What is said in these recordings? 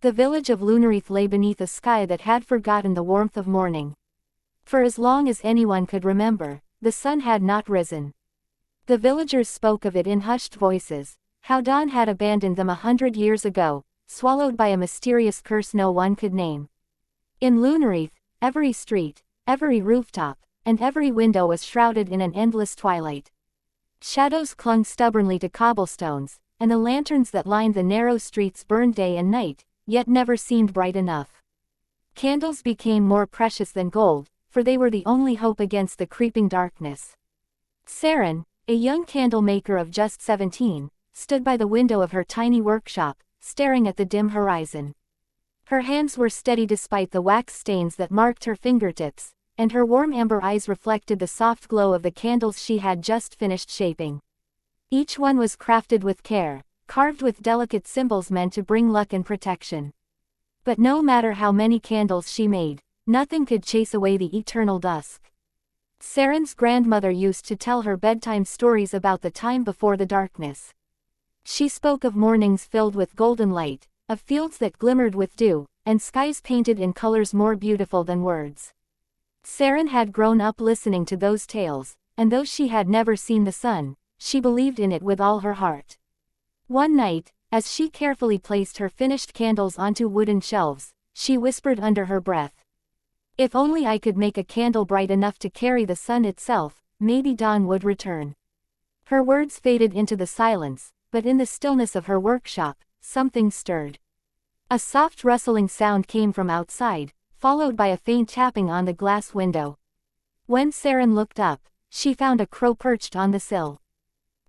The village of Lunarith lay beneath a sky that had forgotten the warmth of morning. For as long as anyone could remember, the sun had not risen. The villagers spoke of it in hushed voices, how dawn had abandoned them 100 years ago, swallowed by a mysterious curse no one could name. In Lunarith, every street, every rooftop, and every window was shrouded in an endless twilight. Shadows clung stubbornly to cobblestones, and the lanterns that lined the narrow streets burned day and night, yet never seemed bright enough. Candles became more precious than gold, for they were the only hope against the creeping darkness. Serin, a young candle maker of just 17, stood by the window of her tiny workshop, staring at the dim horizon. Her hands were steady despite the wax stains that marked her fingertips, and her warm amber eyes reflected the soft glow of the candles she had just finished shaping. Each one was crafted with care, carved with delicate symbols meant to bring luck and protection. But no matter how many candles she made, nothing could chase away the eternal dusk. Serin's grandmother used to tell her bedtime stories about the time before the darkness. She spoke of mornings filled with golden light, of fields that glimmered with dew, and skies painted in colors more beautiful than words. Serin had grown up listening to those tales, and though she had never seen the sun, she believed in it with all her heart. One night, as she carefully placed her finished candles onto wooden shelves, she whispered under her breath, "If only I could make a candle bright enough to carry the sun itself, maybe dawn would return." Her words faded into the silence, but in the stillness of her workshop, something stirred. A soft rustling sound came from outside, followed by a faint tapping on the glass window. When Serin looked up, she found a crow perched on the sill.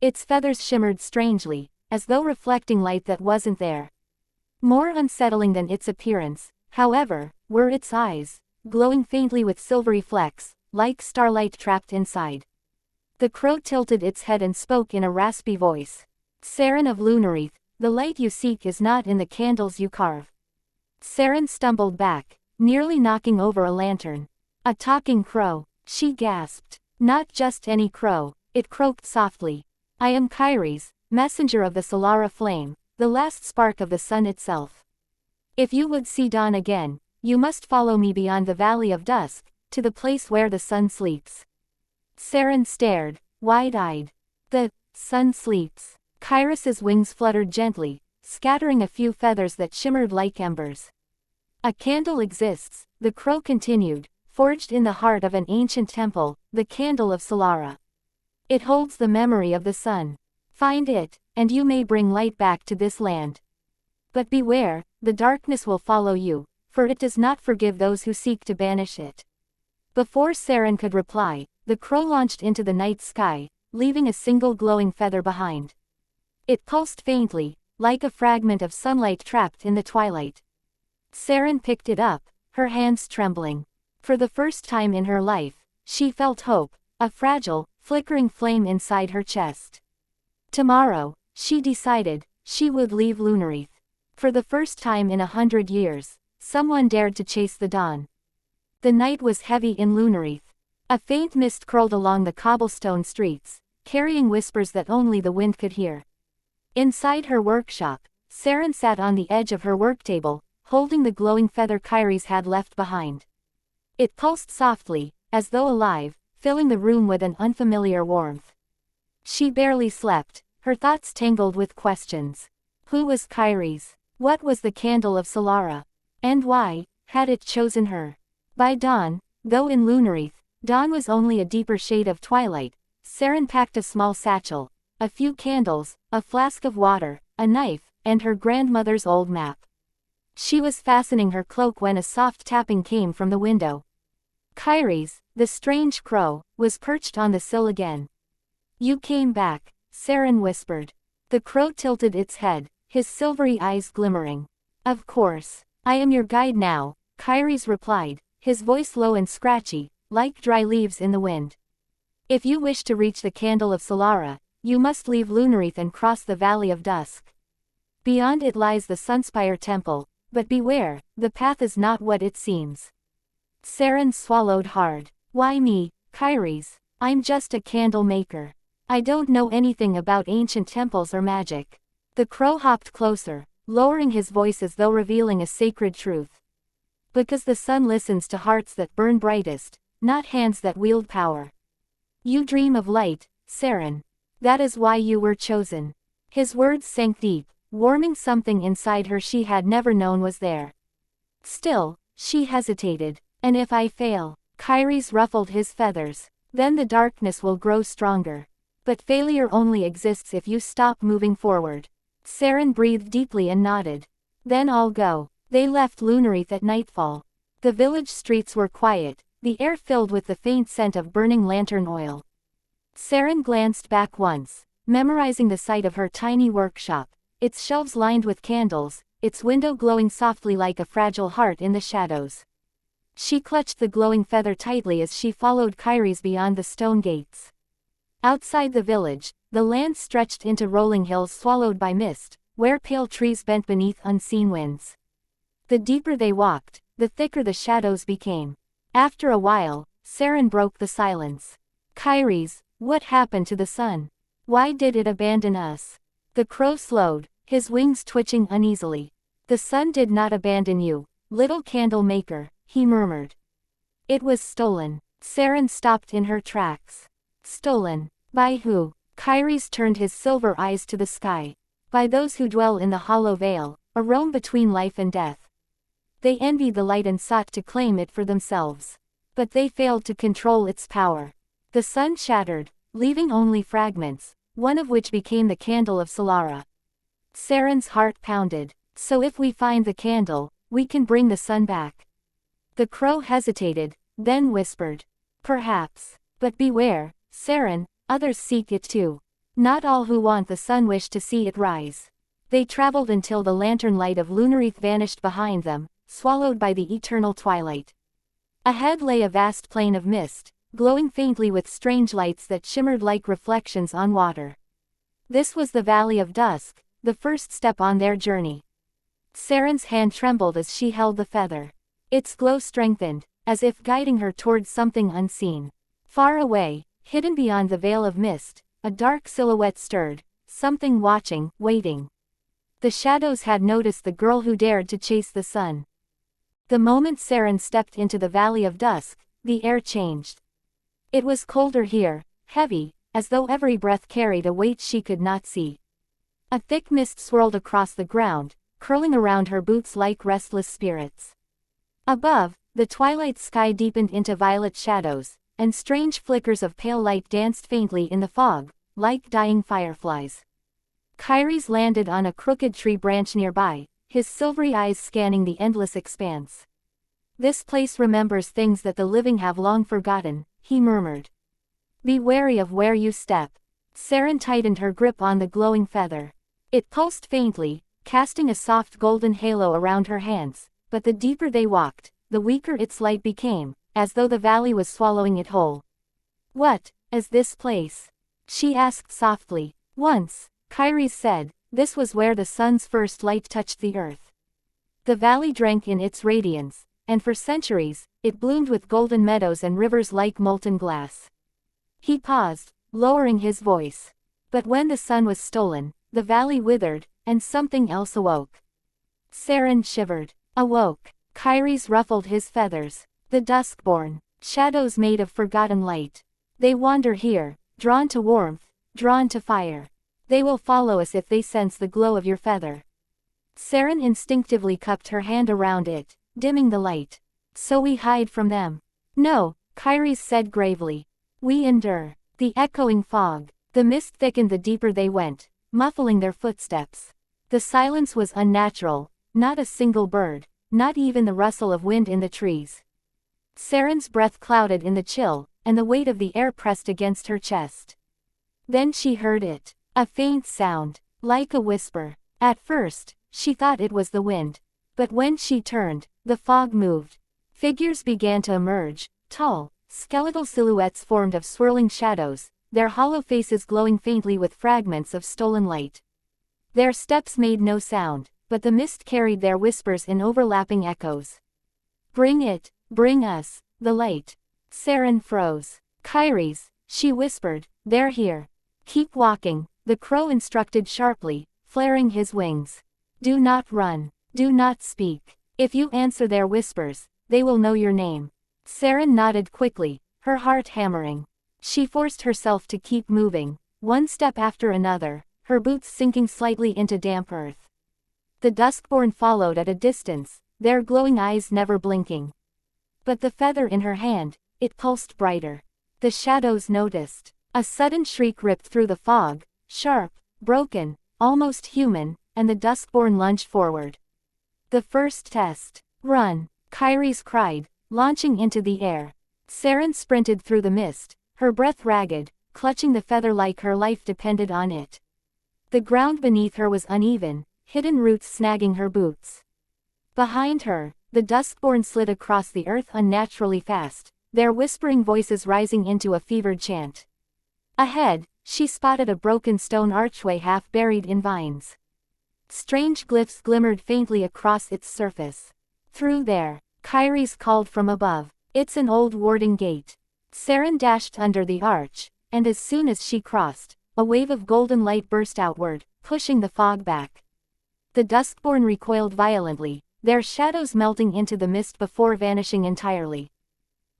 Its feathers shimmered strangely, as though reflecting light that wasn't there. More unsettling than its appearance, however, were its eyes, glowing faintly with silvery flecks, like starlight trapped inside. The crow tilted its head and spoke in a raspy voice. "Serin of Lunarith, the light you seek is not in the candles you carve." Serin stumbled back, nearly knocking over a lantern. "A talking crow," she gasped. "Not just any crow," it croaked softly. "I am Kairis, messenger of the Solara flame, the last spark of the sun itself. If you would see dawn again, you must follow me beyond the Valley of Dusk, to the place where the sun sleeps." Serin stared, wide-eyed. "The sun sleeps." Kairis's wings fluttered gently, scattering a few feathers that shimmered like embers. "A candle exists," the crow continued, "forged in the heart of an ancient temple, the Candle of Solara. It holds the memory of the sun. Find it, and you may bring light back to this land. But beware, the darkness will follow you, for it does not forgive those who seek to banish it." Before Serin could reply, the crow launched into the night sky, leaving a single glowing feather behind. It pulsed faintly, like a fragment of sunlight trapped in the twilight. Serin picked it up, her hands trembling. For the first time in her life, she felt hope, a fragile, flickering flame inside her chest. Tomorrow, she decided, she would leave Lunarith. For the first time in 100 years, someone dared to chase the dawn. The night was heavy in Lunarith. A faint mist curled along the cobblestone streets, carrying whispers that only the wind could hear. Inside her workshop, Serin sat on the edge of her worktable, holding the glowing feather Kairis had left behind. It pulsed softly, as though alive, filling the room with an unfamiliar warmth. She barely slept, her thoughts tangled with questions. Who was Kairis? What was the Candle of Solara? And why had it chosen her? By dawn, though in Lunarith, dawn was only a deeper shade of twilight, Serin packed a small satchel, a few candles, a flask of water, a knife, and her grandmother's old map. She was fastening her cloak when a soft tapping came from the window. Kairis, the strange crow, was perched on the sill again. "You came back," Serin whispered. The crow tilted its head, his silvery eyes glimmering. "Of course. I am your guide now," Kairis replied, his voice low and scratchy, like dry leaves in the wind. "If you wish to reach the Candle of Solara, you must leave Lunarith and cross the Valley of Dusk. Beyond it lies the Sunspire Temple, but beware, the path is not what it seems." Serin swallowed hard. "Why me, Kairis? I'm just a candle maker. I don't know anything about ancient temples or magic." The crow hopped closer, lowering his voice as though revealing a sacred truth. Because the sun listens to hearts that burn brightest, not hands that wield power. You dream of light, Serin. That is why you were chosen. His words sank deep, warming something inside her she had never known was there. Still, she hesitated. And if I fail? Kyrie's ruffled his feathers. Then the darkness will grow stronger. But failure only exists if you stop moving forward. Serin breathed deeply and nodded. Then I'll go. They left Lunarith at nightfall. The village streets were quiet, the air filled with the faint scent of burning lantern oil. Serin glanced back once, memorizing the site of her tiny workshop, its shelves lined with candles, its window glowing softly like a fragile heart in the shadows. She clutched the glowing feather tightly as she followed Kyrie's beyond the stone gates. Outside the village, the land stretched into rolling hills swallowed by mist, where pale trees bent beneath unseen winds. The deeper they walked, the thicker the shadows became. After a while, Serin broke the silence. Kyrie's, what happened to the sun? Why did it abandon us? The crow slowed, his wings twitching uneasily. The sun did not abandon you, little candle maker, he murmured. It was stolen. Serin stopped in her tracks. Stolen. By who? Kyrie's turned his silver eyes to the sky. By those who dwell in the hollow vale, a roam between life and death. They envied the light and sought to claim it for themselves. But they failed to control its power. The sun shattered, leaving only fragments, one of which became the Candle of Solara. Serin's heart pounded. So if we find the candle, we can bring the sun back. The crow hesitated, then whispered. Perhaps. But beware, Serin, others seek it too. Not all who want the sun wish to see it rise. They traveled until the lantern light of Lunarith vanished behind them, swallowed by the eternal twilight. Ahead lay a vast plain of mist, glowing faintly with strange lights that shimmered like reflections on water. This was the Valley of Dusk, the first step on their journey. Serin's hand trembled as she held the feather. Its glow strengthened, as if guiding her towards something unseen. Far away, hidden beyond the veil of mist, a dark silhouette stirred, something watching, waiting. The shadows had noticed the girl who dared to chase the sun. The moment Serin stepped into the Valley of Dusk, the air changed. It was colder here, heavy, as though every breath carried a weight she could not see. A thick mist swirled across the ground, curling around her boots like restless spirits. Above, the twilight sky deepened into violet shadows, and strange flickers of pale light danced faintly in the fog, like dying fireflies. Kyrie's landed on a crooked tree branch nearby, his silvery eyes scanning the endless expanse. This place remembers things that the living have long forgotten, he murmured. Be wary of where you step. Serin tightened her grip on the glowing feather. It pulsed faintly, casting a soft golden halo around her hands, but the deeper they walked, the weaker its light became, as though the valley was swallowing it whole. What is this place? She asked softly. Once, Kyrie said, this was where the sun's first light touched the earth. The valley drank in its radiance, and for centuries, it bloomed with golden meadows and rivers like molten glass. He paused, lowering his voice. But when the sun was stolen, the valley withered, and something else awoke. Serin shivered. Awoke. Kyrie's ruffled his feathers. The Duskborn. Shadows made of forgotten light. They wander here, drawn to warmth, drawn to fire. They will follow us if they sense the glow of your feather. Serin instinctively cupped her hand around it, dimming the light. So we hide from them. No, Kyrie said gravely. We endure. The echoing fog. The mist thickened the deeper they went, muffling their footsteps. The silence was unnatural, not a single bird, not even the rustle of wind in the trees. Serin's breath clouded in the chill, and the weight of the air pressed against her chest. Then she heard it. A faint sound, like a whisper. At first, she thought it was the wind. But when she turned, the fog moved. Figures began to emerge, tall, skeletal silhouettes formed of swirling shadows, their hollow faces glowing faintly with fragments of stolen light. Their steps made no sound, but the mist carried their whispers in overlapping echoes. Bring it, bring us, the light. Serin froze. Kyrie's, she whispered, they're here. Keep walking. The crow instructed sharply, flaring his wings. Do not run. Do not speak. If you answer their whispers, they will know your name. Serin nodded quickly, her heart hammering. She forced herself to keep moving, one step after another, her boots sinking slightly into damp earth. The Duskborn followed at a distance, their glowing eyes never blinking. But the feather in her hand, it pulsed brighter. The shadows noticed. A sudden shriek ripped through the fog, sharp, broken, almost human, and the Duskborn lunged forward. The first test. Run! Kyrie's cried, launching into the air. Serin sprinted through the mist, her breath ragged, clutching the feather like her life depended on it. The ground beneath her was uneven, hidden roots snagging her boots. Behind her, the Duskborn slid across the earth unnaturally fast, their whispering voices rising into a fevered chant. Ahead, she spotted a broken stone archway half buried in vines. Strange glyphs glimmered faintly across its surface. Through there, Kyrie's called from above. It's an old warding gate. Serin dashed under the arch, and as soon as she crossed, a wave of golden light burst outward, pushing the fog back. The Duskborn recoiled violently, their shadows melting into the mist before vanishing entirely.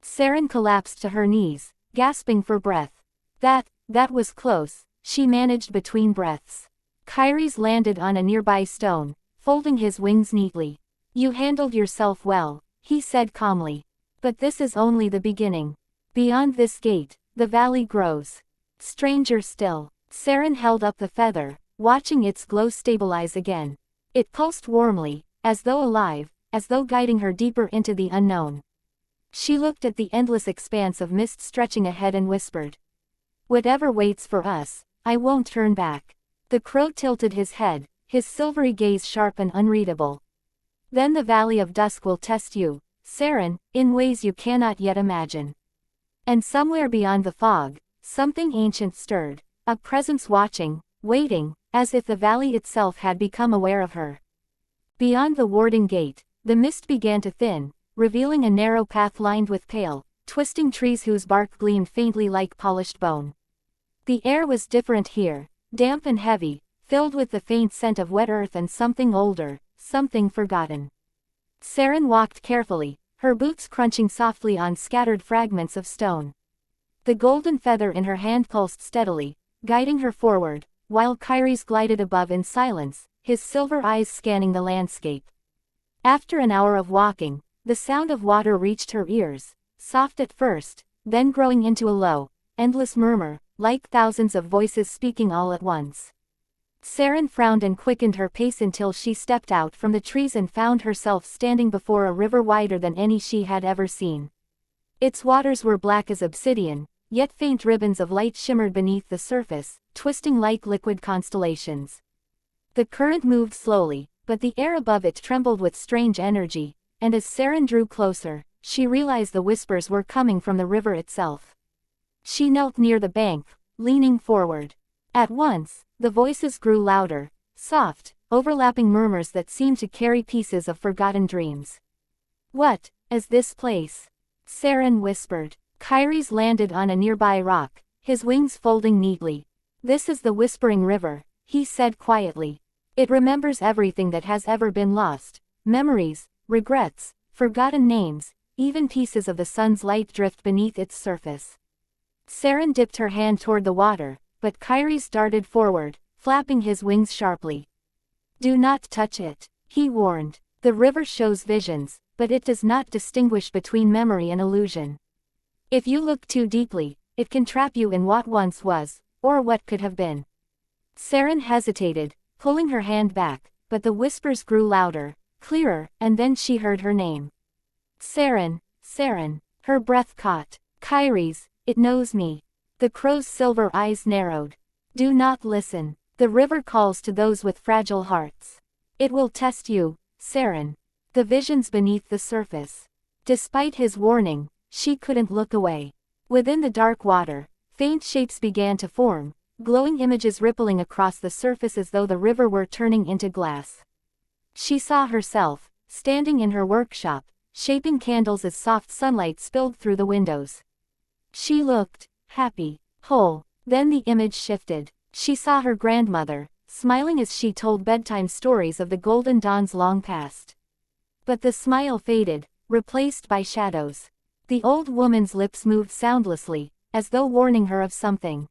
Serin collapsed to her knees, gasping for breath. That was close, she managed between breaths. Kyrie's landed on a nearby stone, folding his wings neatly. You handled yourself well, he said calmly. But this is only the beginning. Beyond this gate, the valley grows. Stranger still. Serin held up the feather, watching its glow stabilize again. It pulsed warmly, as though alive, as though guiding her deeper into the unknown. She looked at the endless expanse of mist stretching ahead and whispered. Whatever waits for us, I won't turn back. The crow tilted his head, his silvery gaze sharp and unreadable. Then the Valley of Dusk will test you, Serin, in ways you cannot yet imagine. And somewhere beyond the fog, something ancient stirred, a presence watching, waiting, as if the valley itself had become aware of her. Beyond the warding gate, the mist began to thin, revealing a narrow path lined with pale, twisting trees whose bark gleamed faintly like polished bone. The air was different here, damp and heavy, filled with the faint scent of wet earth and something older, something forgotten. Serin walked carefully, her boots crunching softly on scattered fragments of stone. The golden feather in her hand pulsed steadily, guiding her forward, while Kyrie's glided above in silence, his silver eyes scanning the landscape. After an hour of walking, the sound of water reached her ears, soft at first, then growing into a low, endless murmur, like thousands of voices speaking all at once. Serin frowned and quickened her pace until she stepped out from the trees and found herself standing before a river wider than any she had ever seen. Its waters were black as obsidian, yet faint ribbons of light shimmered beneath the surface, twisting like liquid constellations. The current moved slowly, but the air above it trembled with strange energy, and as Serin drew closer, she realized the whispers were coming from the river itself. She knelt near the bank, leaning forward. At once, the voices grew louder, soft, overlapping murmurs that seemed to carry pieces of forgotten dreams. What is this place? Serin whispered. Kyrie's landed on a nearby rock, his wings folding neatly. This is the Whispering River, he said quietly. It remembers everything that has ever been lost, memories, regrets, forgotten names, even pieces of the sun's light drift beneath its surface. Serin dipped her hand toward the water, but Kyrie's darted forward, flapping his wings sharply. Do not touch it, he warned. The river shows visions, but it does not distinguish between memory and illusion. If you look too deeply, it can trap you in what once was, or what could have been. Serin hesitated, pulling her hand back, but the whispers grew louder, clearer, and then she heard her name. Serin, Serin, her breath caught. Kyrie's, it knows me. The crow's silver eyes narrowed. Do not listen. The river calls to those with fragile hearts. It will test you, Serin. The visions beneath the surface. Despite his warning, she couldn't look away. Within the dark water, faint shapes began to form, glowing images rippling across the surface as though the river were turning into glass. She saw herself, standing in her workshop, shaping candles as soft sunlight spilled through the windows. She looked happy, whole. Then the image shifted. She saw her grandmother, smiling as she told bedtime stories of the golden dawns long past. But the smile faded, replaced by shadows. The old woman's lips moved soundlessly, as though warning her of something.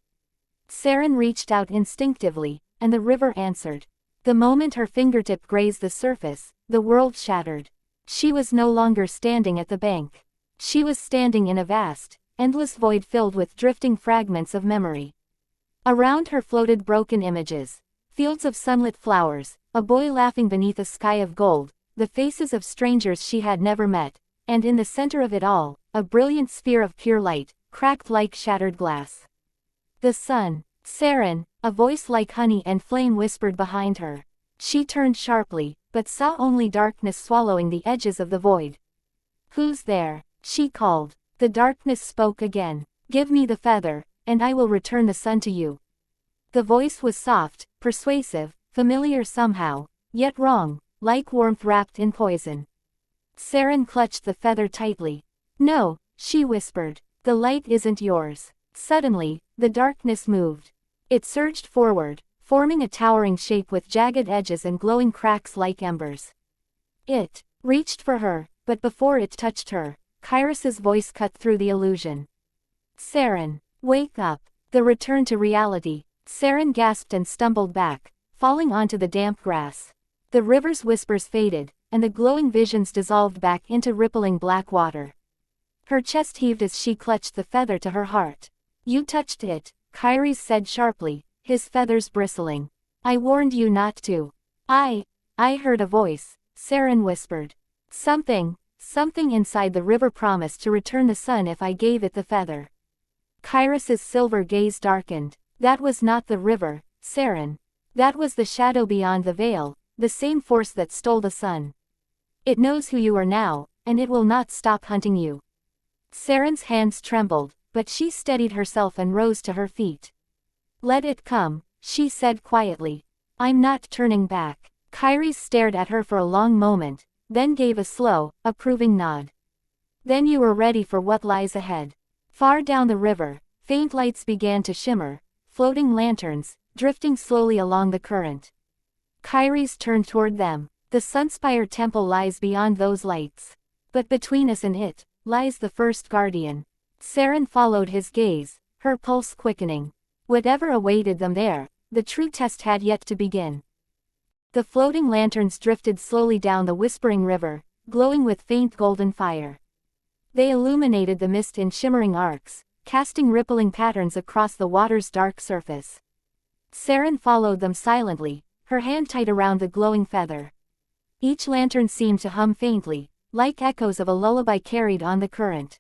Serin reached out instinctively, and the river answered. The moment her fingertip grazed the surface, the world shattered. She was no longer standing at the bank. She was standing in a vast, endless void filled with drifting fragments of memory. Around her floated broken images, fields of sunlit flowers, a boy laughing beneath a sky of gold, the faces of strangers she had never met, and in the center of it all, a brilliant sphere of pure light, cracked like shattered glass. The sun. Serin, a voice like honey and flame whispered behind her. She turned sharply, but saw only darkness swallowing the edges of the void. Who's there? She called. The darkness spoke again. Give me the feather, and I will return the sun to you. The voice was soft, persuasive, familiar somehow, yet wrong, like warmth wrapped in poison. Serin clutched the feather tightly. No, she whispered. The light isn't yours. Suddenly, the darkness moved. It surged forward, forming a towering shape with jagged edges and glowing cracks like embers. It reached for her, but before it touched her, Kyrus's voice cut through the illusion. Serin, wake up. The return to reality. Serin gasped and stumbled back, falling onto the damp grass. The river's whispers faded, and the glowing visions dissolved back into rippling black water. Her chest heaved as she clutched the feather to her heart. You touched it, Kyrus said sharply, his feathers bristling. I warned you not to. I heard a voice, Serin whispered. Something inside the river promised to return the sun if I gave it the feather. Kyrus's silver gaze darkened. That was not the river, Serin. That was the shadow beyond the veil, the same force that stole the sun. It knows who you are now, and it will not stop hunting you. Serin's hands trembled, but she steadied herself and rose to her feet. Let it come, she said quietly. I'm not turning back. Kyrus stared at her for a long moment, then gave a slow, approving nod. Then you were ready for what lies ahead. Far down the river, faint lights began to shimmer, floating lanterns, drifting slowly along the current. Kyrus turned toward them. The Sunspire Temple lies beyond those lights. But between us and it, lies the first guardian. Serin followed his gaze, her pulse quickening. Whatever awaited them there, the true test had yet to begin. The floating lanterns drifted slowly down the whispering river, glowing with faint golden fire. They illuminated the mist in shimmering arcs, casting rippling patterns across the water's dark surface. Serin followed them silently, her hand tight around the glowing feather. Each lantern seemed to hum faintly, like echoes of a lullaby carried on the current.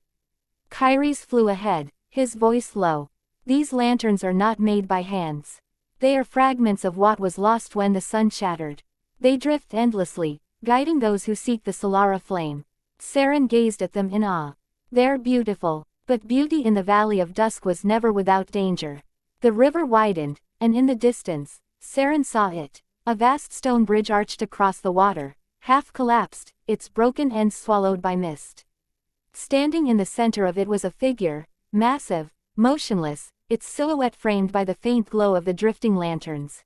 Kyrus flew ahead, his voice low. These lanterns are not made by hands. They are fragments of what was lost when the sun shattered. They drift endlessly, guiding those who seek the Solara flame. Serin gazed at them in awe. They're beautiful, but beauty in the Valley of Dusk was never without danger. The river widened, and in the distance, Serin saw it. A vast stone bridge arched across the water, half collapsed, its broken ends swallowed by mist. Standing in the center of it was a figure, massive, motionless, its silhouette framed by the faint glow of the drifting lanterns.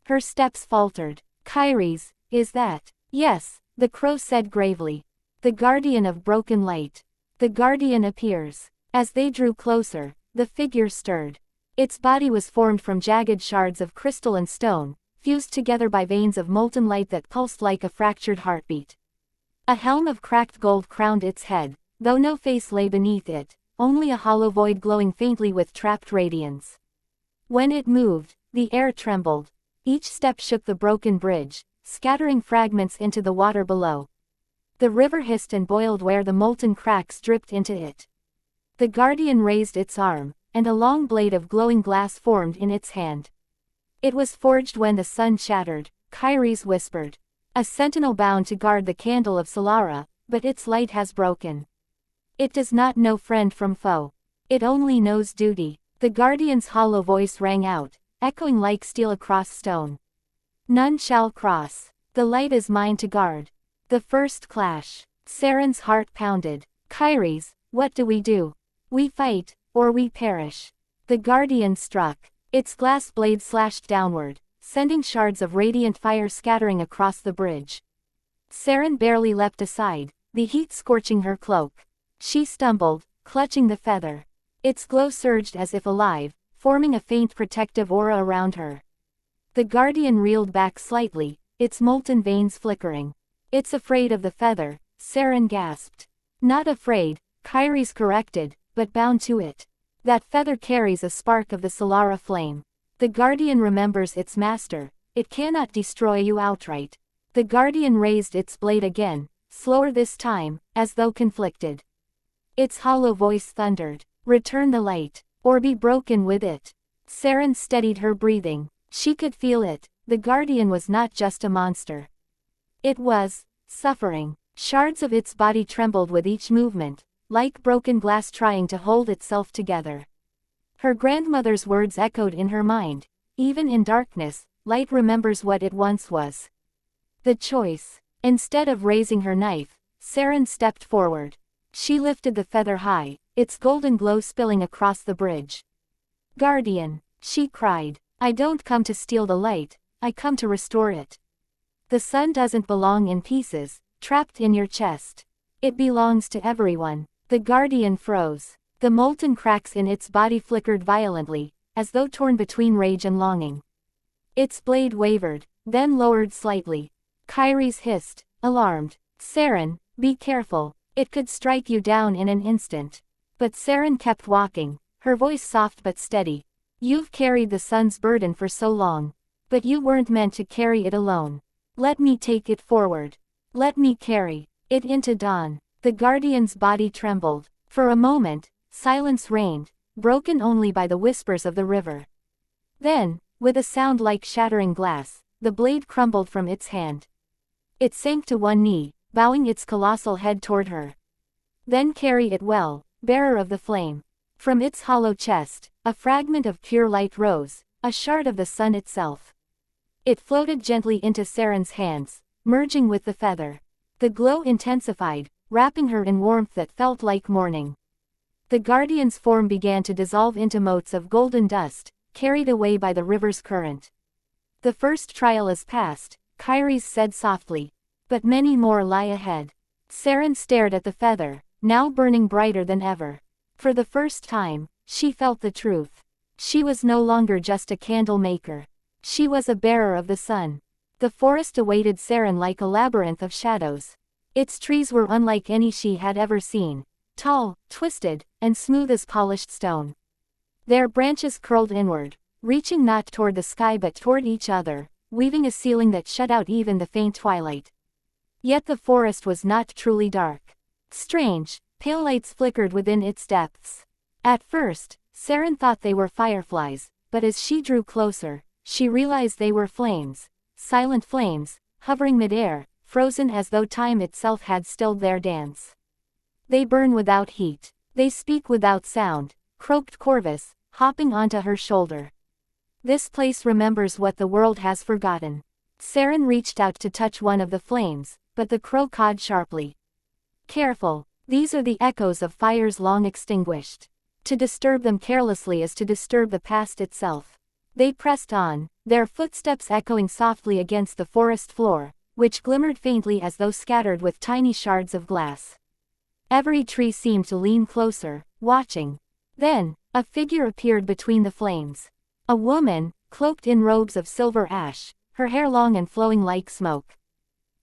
Her steps faltered. Kyrus, is that? Yes, the crow said gravely. The guardian of broken light. The guardian appears. As they drew closer, the figure stirred. Its body was formed from jagged shards of crystal and stone, fused together by veins of molten light that pulsed like a fractured heartbeat. A helm of cracked gold crowned its head, though no face lay beneath it, only a hollow void glowing faintly with trapped radiance. When it moved, the air trembled. Each step shook the broken bridge, scattering fragments into the water below. The river hissed and boiled where the molten cracks dripped into it. The guardian raised its arm, and a long blade of glowing glass formed in its hand. It was forged when the sun shattered, Kyrus whispered. A sentinel bound to guard the Candle of Solara, but its light has broken. It does not know friend from foe. It only knows duty. The guardian's hollow voice rang out, echoing like steel across stone. None shall cross. The light is mine to guard. The first clash. Serin's heart pounded. Kyrus, what do? We fight, or we perish. The guardian struck. Its glass blade slashed downward, sending shards of radiant fire scattering across the bridge. Serin barely leapt aside, the heat scorching her cloak. She stumbled, clutching the feather. Its glow surged as if alive, forming a faint protective aura around her. The guardian reeled back slightly, its molten veins flickering. "It's afraid of the feather," Serin gasped. "Not afraid," Kyrie's corrected, "but bound to it. That feather carries a spark of the Solara flame. The guardian remembers its master, it cannot destroy you outright." The guardian raised its blade again, slower this time, as though conflicted. Its hollow voice thundered, "Return the light, or be broken with it." Serin steadied her breathing. She could feel it, the guardian was not just a monster. It was suffering. Shards of its body trembled with each movement, like broken glass trying to hold itself together. Her grandmother's words echoed in her mind, "Even in darkness, light remembers what it once was." The choice. Instead of raising her knife, Serin stepped forward. She lifted the feather high, its golden glow spilling across the bridge. "Guardian," she cried, "I don't come to steal the light, I come to restore it. The sun doesn't belong in pieces, trapped in your chest. It belongs to everyone." The guardian froze. The molten cracks in its body flickered violently, as though torn between rage and longing. Its blade wavered, then lowered slightly. Kyrie's hissed, alarmed, "Serin, be careful, it could strike you down in an instant." But Serin kept walking, her voice soft but steady. "You've carried the sun's burden for so long. But you weren't meant to carry it alone. Let me take it forward. Let me carry it into dawn." The guardian's body trembled. For a moment, silence reigned, broken only by the whispers of the river. Then, with a sound like shattering glass, the blade crumbled from its hand. It sank to one knee, bowing its colossal head toward her. "Then carry it well, bearer of the flame." From its hollow chest, a fragment of pure light rose, a shard of the sun itself. It floated gently into Serin's hands, merging with the feather. The glow intensified, wrapping her in warmth that felt like morning. The guardian's form began to dissolve into motes of golden dust, carried away by the river's current. "The first trial is past," Kyries said softly. "But many more lie ahead." Serin stared at the feather, now burning brighter than ever. For the first time, she felt the truth. She was no longer just a candle maker. She was a bearer of the sun. The forest awaited Serin like a labyrinth of shadows. Its trees were unlike any she had ever seen, tall, twisted, and smooth as polished stone. Their branches curled inward, reaching not toward the sky but toward each other, weaving a ceiling that shut out even the faint twilight. Yet the forest was not truly dark. Strange, pale lights flickered within its depths. At first, Serin thought they were fireflies, but as she drew closer, she realized they were flames, silent flames, hovering mid-air, frozen as though time itself had stilled their dance. "They burn without heat. They speak without sound," croaked Corvus, hopping onto her shoulder. "This place remembers what the world has forgotten." Serin reached out to touch one of the flames, but the crow cawed sharply. "Careful, these are the echoes of fires long extinguished. To disturb them carelessly is to disturb the past itself." They pressed on, their footsteps echoing softly against the forest floor, which glimmered faintly as though scattered with tiny shards of glass. Every tree seemed to lean closer, watching. Then, a figure appeared between the flames. A woman, cloaked in robes of silver ash, her hair long and flowing like smoke.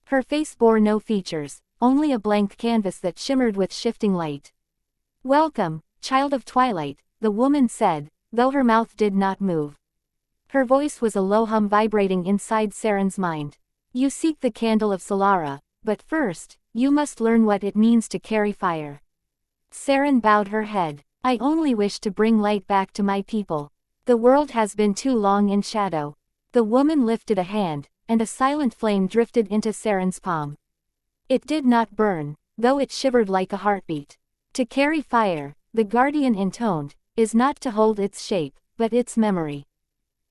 Her face bore no features, only a blank canvas that shimmered with shifting light. "Welcome, child of twilight," the woman said, though her mouth did not move. Her voice was a low hum vibrating inside Serin's mind. "You seek the Candle of Solara, but first, you must learn what it means to carry fire." Serin bowed her head. "I only wish to bring light back to my people. The world has been too long in shadow." The woman lifted a hand, and a silent flame drifted into Serin's palm. It did not burn, though it shivered like a heartbeat. "To carry fire," the guardian intoned, "is not to hold its shape, but its memory.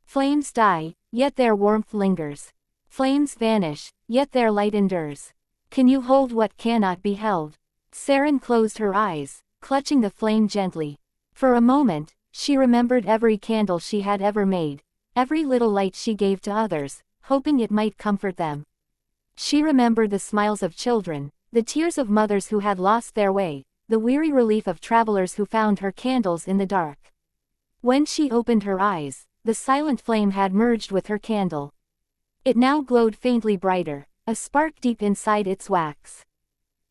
Flames die, yet their warmth lingers. Flames vanish, yet their light endures. Can you hold what cannot be held?" Serin closed her eyes, clutching the flame gently. For a moment, she remembered every candle she had ever made, every little light she gave to others, hoping it might comfort them. She remembered the smiles of children, the tears of mothers who had lost their way, the weary relief of travelers who found her candles in the dark. When she opened her eyes, the silent flame had merged with her candle. It now glowed faintly brighter, a spark deep inside its wax.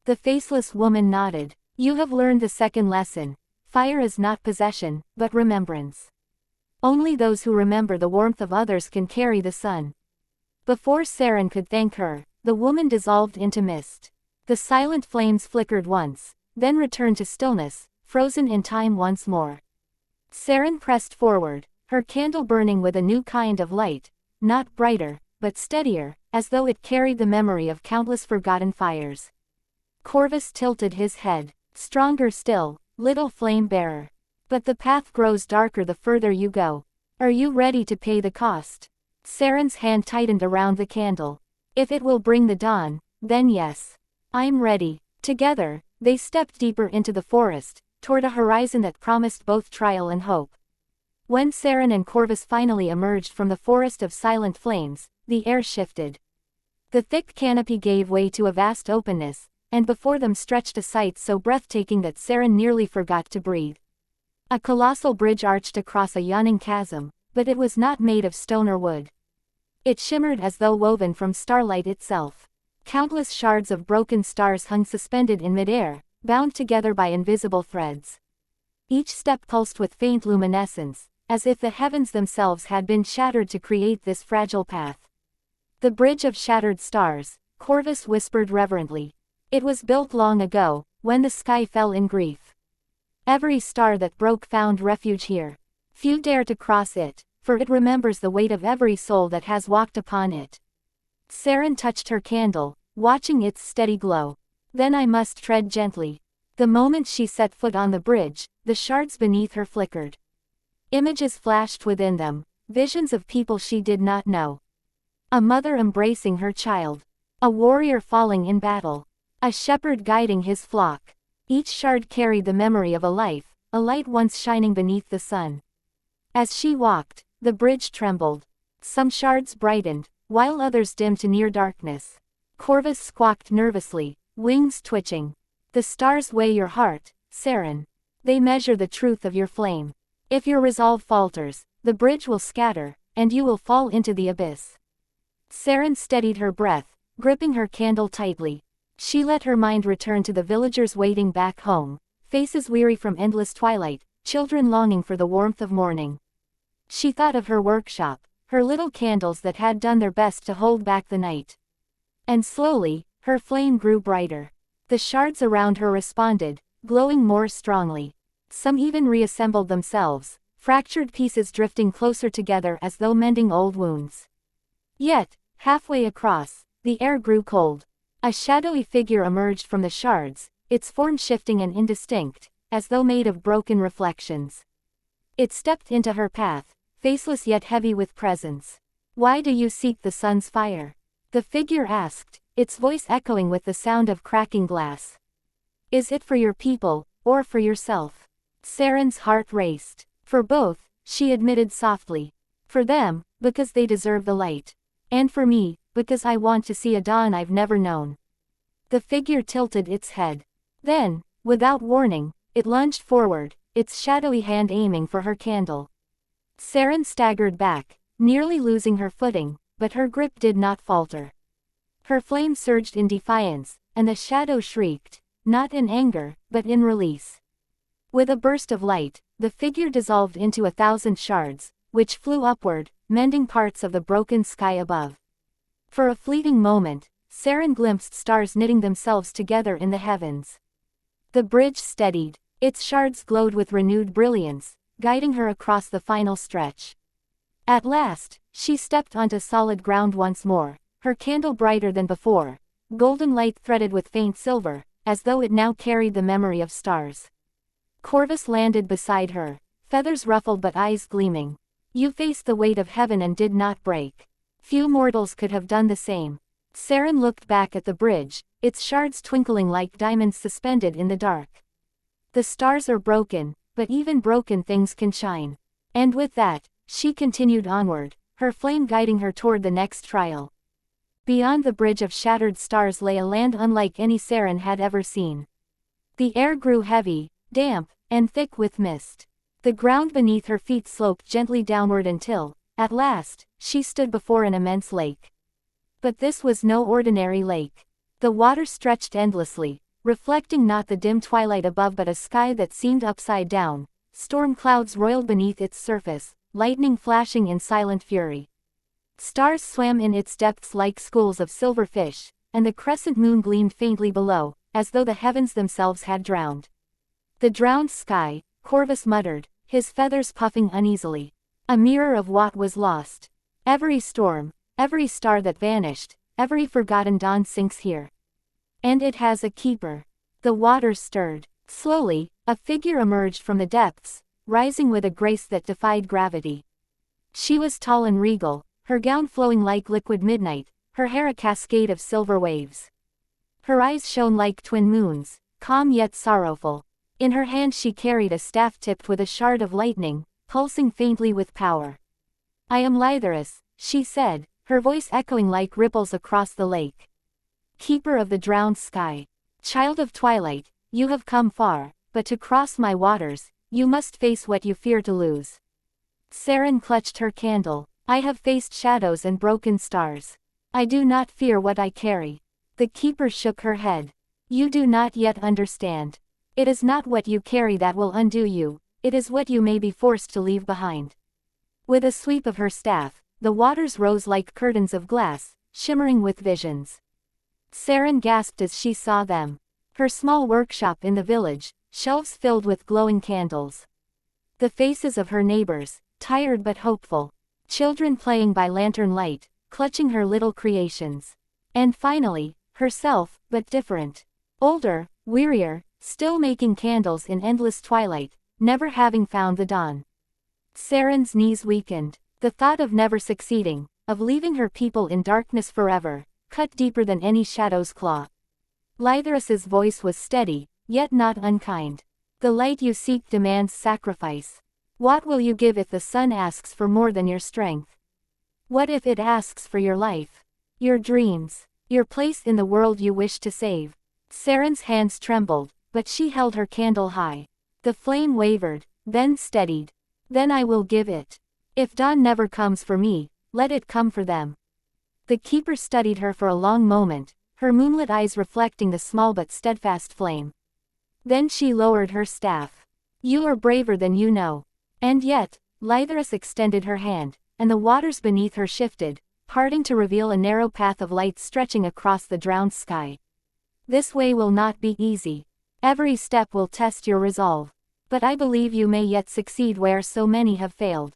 The faceless woman nodded. You have learned the second lesson. Fire is not possession, but remembrance. Only those who remember the warmth of others can carry the sun. Before Serin could thank her, the woman dissolved into mist. The silent flames flickered once, then returned to stillness, frozen in time once more. Serin pressed forward, her candle burning with a new kind of light, not brighter, but steadier, as though it carried the memory of countless forgotten fires. Corvus tilted his head. Stronger still, little flame bearer. But the path grows darker the further you go. Are you ready to pay the cost? Serin's hand tightened around the candle. If it will bring the dawn, then yes. I'm ready. Together, they stepped deeper into the forest, toward a horizon that promised both trial and hope. When Serin and Corvus finally emerged from the forest of silent flames, the air shifted. The thick canopy gave way to a vast openness, and before them stretched a sight so breathtaking that Serin nearly forgot to breathe. A colossal bridge arched across a yawning chasm, but it was not made of stone or wood. It shimmered as though woven from starlight itself. Countless shards of broken stars hung suspended in midair, bound together by invisible threads. Each step pulsed with faint luminescence, as if the heavens themselves had been shattered to create this fragile path. The bridge of shattered stars, Corvus whispered reverently. It was built long ago, when the sky fell in grief. Every star that broke found refuge here. Few dare to cross it, for it remembers the weight of every soul that has walked upon it. Serin touched her candle, watching its steady glow. Then I must tread gently. The moment she set foot on the bridge, the shards beneath her flickered. Images flashed within them, visions of people she did not know. A mother embracing her child. A warrior falling in battle. A shepherd guiding his flock. Each shard carried the memory of a light once shining beneath the sun. As she walked, the bridge trembled. Some shards brightened, while others dimmed to near darkness. Corvus squawked nervously, wings twitching. The stars weigh your heart, Serin. They measure the truth of your flame. If your resolve falters, the bridge will scatter, and you will fall into the abyss. Serin steadied her breath, gripping her candle tightly. She let her mind return to the villagers waiting back home, faces weary from endless twilight, children longing for the warmth of morning. She thought of her workshop, her little candles that had done their best to hold back the night. And slowly, her flame grew brighter. The shards around her responded, glowing more strongly. Some even reassembled themselves, fractured pieces drifting closer together as though mending old wounds. Yet, halfway across, the air grew cold. A shadowy figure emerged from the shards, its form shifting and indistinct, as though made of broken reflections. It stepped into her path, faceless yet heavy with presence. Why do you seek the sun's fire? The figure asked, its voice echoing with the sound of cracking glass. Is it for your people, or for yourself? Serin's heart raced. For both, she admitted softly. For them, because they deserve the light. And for me, because I want to see a dawn I've never known. The figure tilted its head. Then, without warning, it lunged forward, its shadowy hand aiming for her candle. Serin staggered back, nearly losing her footing, but her grip did not falter. Her flame surged in defiance, and the shadow shrieked, not in anger, but in release. With a burst of light, the figure dissolved into 1,000 shards, which flew upward, mending parts of the broken sky above. For a fleeting moment, Serin glimpsed stars knitting themselves together in the heavens. The bridge steadied, its shards glowed with renewed brilliance, guiding her across the final stretch. At last, she stepped onto solid ground once more, her candle brighter than before, golden light threaded with faint silver, as though it now carried the memory of stars. Corvus landed beside her, feathers ruffled but eyes gleaming. You faced the weight of heaven and did not break. Few mortals could have done the same. Serin looked back at the bridge, its shards twinkling like diamonds suspended in the dark. The stars are broken, but even broken things can shine. And with that, she continued onward, her flame guiding her toward the next trial. Beyond the bridge of shattered stars lay a land unlike any Serin had ever seen. The air grew heavy, damp, and thick with mist. The ground beneath her feet sloped gently downward until, at last, she stood before an immense lake. But this was no ordinary lake. The water stretched endlessly, reflecting not the dim twilight above but a sky that seemed upside down. Storm clouds roiled beneath its surface, lightning flashing in silent fury. Stars swam in its depths like schools of silver fish, and the crescent moon gleamed faintly below, as though the heavens themselves had drowned. The drowned sky, Corvus muttered, his feathers puffing uneasily. A mirror of what was lost. Every storm, every star that vanished, every forgotten dawn sinks here. And it has a keeper. The water stirred. Slowly, a figure emerged from the depths, rising with a grace that defied gravity. She was tall and regal, her gown flowing like liquid midnight, her hair a cascade of silver waves. Her eyes shone like twin moons, calm yet sorrowful. In her hand she carried a staff tipped with a shard of lightning, pulsing faintly with power. "I am Lythyrus," she said, her voice echoing like ripples across the lake. "Keeper of the drowned sky. Child of twilight, you have come far, but to cross my waters, you must face what you fear to lose." Serin clutched her candle. "I have faced shadows and broken stars. I do not fear what I carry." The keeper shook her head. "You do not yet understand. It is not what you carry that will undo you, it is what you may be forced to leave behind." With a sweep of her staff, the waters rose like curtains of glass, shimmering with visions. Serin gasped as she saw them. Her small workshop in the village, shelves filled with glowing candles. The faces of her neighbors, tired but hopeful. Children playing by lantern light, clutching her little creations. And finally, herself, but different. Older, wearier, still making candles in endless twilight, never having found the dawn. Serin's knees weakened. The thought of never succeeding, of leaving her people in darkness forever, cut deeper than any shadow's claw. Lythyrus's voice was steady, yet not unkind. "The light you seek demands sacrifice. What will you give if the sun asks for more than your strength? What if it asks for your life? Your dreams? Your place in the world you wish to save?" Serin's hands trembled, but she held her candle high. The flame wavered, then steadied. "Then I will give it. If dawn never comes for me, let it come for them." The keeper studied her for a long moment, her moonlit eyes reflecting the small but steadfast flame. Then she lowered her staff. "You are braver than you know." And yet, Lythyrus extended her hand, and the waters beneath her shifted, parting to reveal a narrow path of light stretching across the drowned sky. "This way will not be easy. Every step will test your resolve. But I believe you may yet succeed where so many have failed."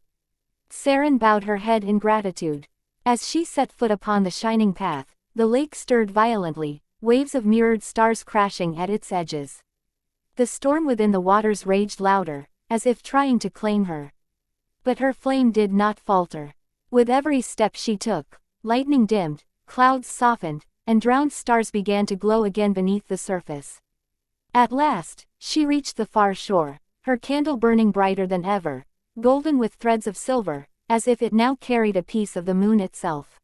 Serin bowed her head in gratitude. As she set foot upon the shining path, the lake stirred violently, waves of mirrored stars crashing at its edges. The storm within the waters raged louder, as if trying to claim her. But her flame did not falter. With every step she took, lightning dimmed, clouds softened, and drowned stars began to glow again beneath the surface. At last, she reached the far shore, her candle burning brighter than ever, golden with threads of silver, as if it now carried a piece of the moon itself.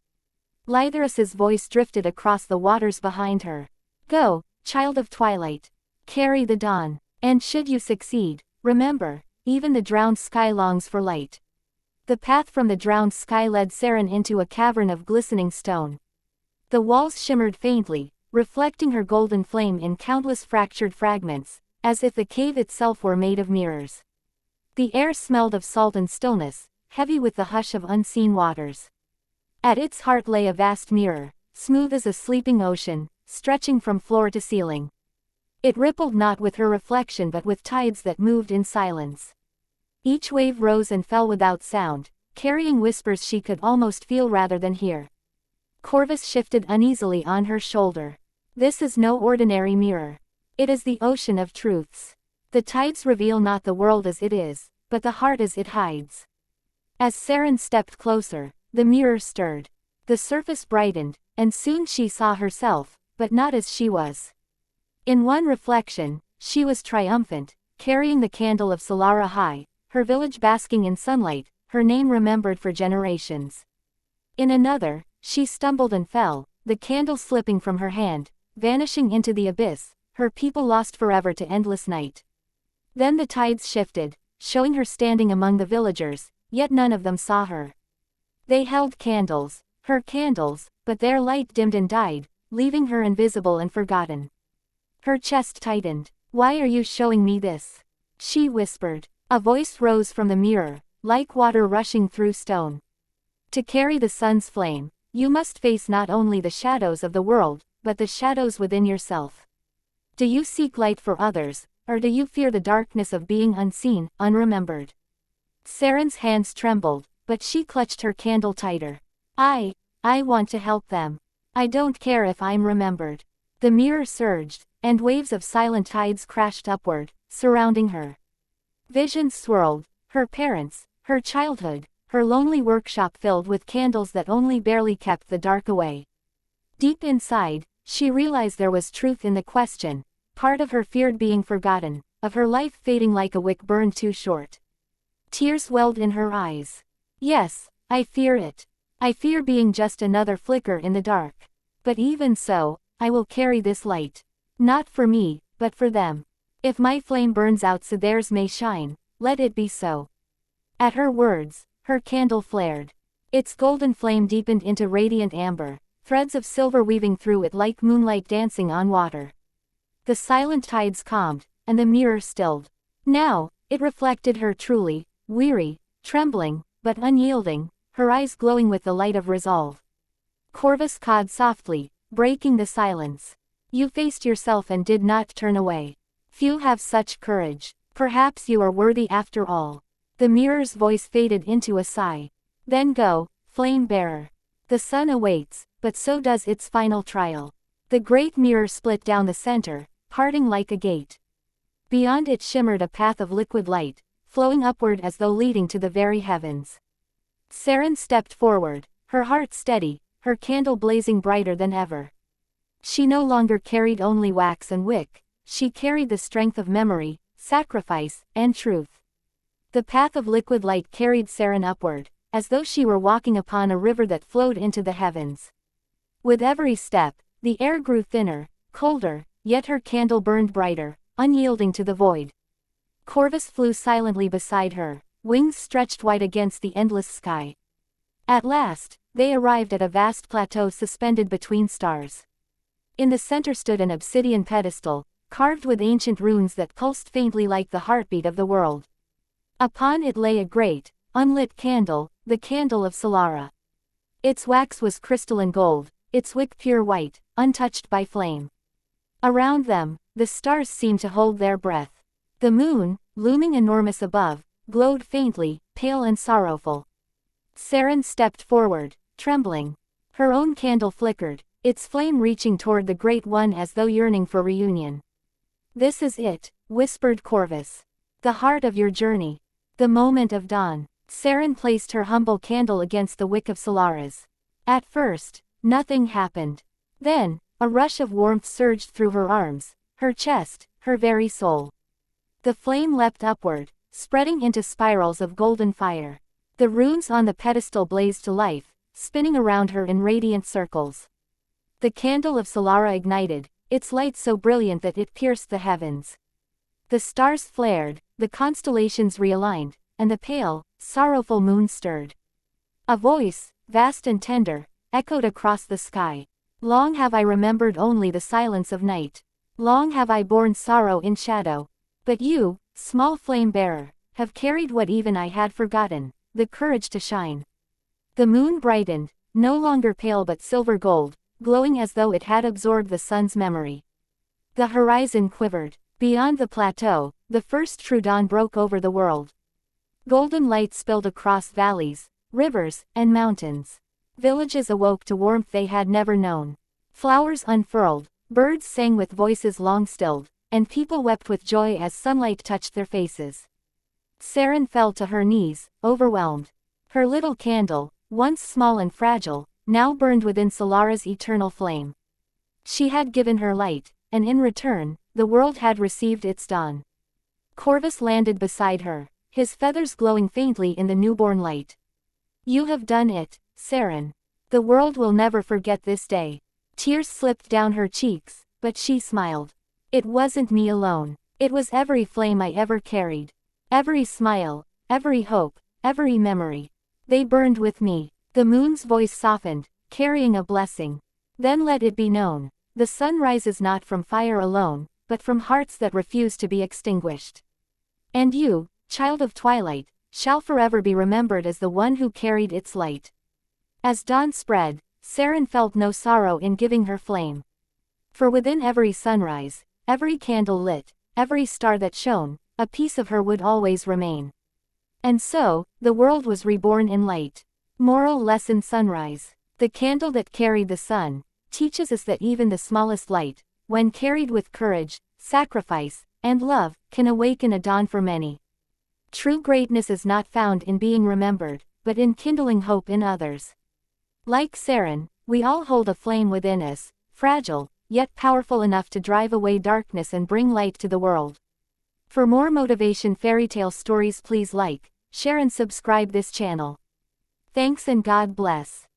Lythyrus's voice drifted across the waters behind her. "Go, child of twilight. Carry the dawn. And should you succeed, remember, even the drowned sky longs for light." The path from the drowned sky led Serin into a cavern of glistening stone. The walls shimmered faintly, reflecting her golden flame in countless fractured fragments, as if the cave itself were made of mirrors. The air smelled of salt and stillness, heavy with the hush of unseen waters. At its heart lay a vast mirror, smooth as a sleeping ocean, stretching from floor to ceiling. It rippled not with her reflection but with tides that moved in silence. Each wave rose and fell without sound, carrying whispers she could almost feel rather than hear. Corvus shifted uneasily on her shoulder. "This is no ordinary mirror. It is the ocean of truths. The tides reveal not the world as it is, but the heart as it hides." As Serin stepped closer, the mirror stirred. The surface brightened, and soon she saw herself, but not as she was. In one reflection, she was triumphant, carrying the Candle of Solara high, her village basking in sunlight, her name remembered for generations. In another, she stumbled and fell, the candle slipping from her hand, vanishing into the abyss, her people lost forever to endless night. Then the tides shifted, showing her standing among the villagers, yet none of them saw her. They held candles, her candles, but their light dimmed and died, leaving her invisible and forgotten. Her chest tightened. "Why are you showing me this?" she whispered. A voice rose from the mirror, like water rushing through stone. "To carry the sun's flame, you must face not only the shadows of the world, but the shadows within yourself. Do you seek light for others, or do you fear the darkness of being unseen, unremembered?" Serin's hands trembled, but she clutched her candle tighter. I want to help them. I don't care if I'm remembered." The mirror surged, and waves of silent tides crashed upward, surrounding her. Visions swirled, her parents, her childhood, her lonely workshop filled with candles that only barely kept the dark away. Deep inside, she realized there was truth in the question. Part of her feared being forgotten, of her life fading like a wick burned too short. Tears welled in her eyes. "Yes, I fear it. I fear being just another flicker in the dark. But even so, I will carry this light. Not for me, but for them. If my flame burns out so theirs may shine, let it be so." At her words, her candle flared. Its golden flame deepened into radiant amber, threads of silver weaving through it like moonlight dancing on water. The silent tides calmed, and the mirror stilled. Now, it reflected her truly, weary, trembling, but unyielding, her eyes glowing with the light of resolve. Corvus cawed softly, breaking the silence. "You faced yourself and did not turn away. Few have such courage. Perhaps you are worthy after all." The mirror's voice faded into a sigh. "Then go, flame bearer. The sun awaits, but so does its final trial." The great mirror split down the center, parting like a gate. Beyond it shimmered a path of liquid light, flowing upward as though leading to the very heavens. Serin stepped forward, her heart steady, her candle blazing brighter than ever. She no longer carried only wax and wick, she carried the strength of memory, sacrifice, and truth. The path of liquid light carried Serin upward, as though she were walking upon a river that flowed into the heavens. With every step, the air grew thinner, colder, yet her candle burned brighter, unyielding to the void. Corvus flew silently beside her, wings stretched wide against the endless sky. At last, they arrived at a vast plateau suspended between stars. In the center stood an obsidian pedestal, carved with ancient runes that pulsed faintly like the heartbeat of the world. Upon it lay a great, unlit candle, the Candle of Solara. Its wax was crystalline gold, its wick pure white, untouched by flame. Around them, the stars seemed to hold their breath. The moon, looming enormous above, glowed faintly, pale and sorrowful. Serin stepped forward, trembling. Her own candle flickered, its flame reaching toward the Great One as though yearning for reunion. "This is it," whispered Corvus. "The heart of your journey. The moment of dawn." Serin placed her humble candle against the wick of Solara's. At first, nothing happened. Then, a rush of warmth surged through her arms, her chest, her very soul. The flame leapt upward, spreading into spirals of golden fire. The runes on the pedestal blazed to life, spinning around her in radiant circles. The Candle of Solara ignited, its light so brilliant that it pierced the heavens. The stars flared, the constellations realigned, and the pale, sorrowful moon stirred. A voice, vast and tender, echoed across the sky. "Long have I remembered only the silence of night. Long have I borne sorrow in shadow. But you, small flame bearer, have carried what even I had forgotten, the courage to shine." The moon brightened, no longer pale but silver gold, glowing as though it had absorbed the sun's memory. The horizon quivered. Beyond the plateau, the first true dawn broke over the world. Golden light spilled across valleys, rivers, and mountains. Villages awoke to warmth they had never known. Flowers unfurled, birds sang with voices long stilled, and people wept with joy as sunlight touched their faces. Serin fell to her knees, overwhelmed. Her little candle, once small and fragile, now burned within Solara's eternal flame. She had given her light, and in return, the world had received its dawn. Corvus landed beside her, his feathers glowing faintly in the newborn light. You have done it, Serin. The world will never forget this day. Tears slipped down her cheeks, but she smiled. It wasn't me alone. It was every flame I ever carried. Every smile, every hope, every memory. They burned with me. The moon's voice softened, carrying a blessing. Then let it be known. The sun rises not from fire alone, but from hearts that refuse to be extinguished. And you, child of twilight, shall forever be remembered as the one who carried its light. As dawn spread, Serin felt no sorrow in giving her flame. For within every sunrise, every candle lit, every star that shone, a piece of her would always remain. And so, the world was reborn in light. Moral lesson: sunrise. The candle that carried the sun, teaches us that even the smallest light, when carried with courage, sacrifice, and love, can awaken a dawn for many. True greatness is not found in being remembered, but in kindling hope in others. Like Serin, we all hold a flame within us, fragile, yet powerful enough to drive away darkness and bring light to the world. For more motivation fairytale stories, please like, share and subscribe this channel. Thanks and God bless.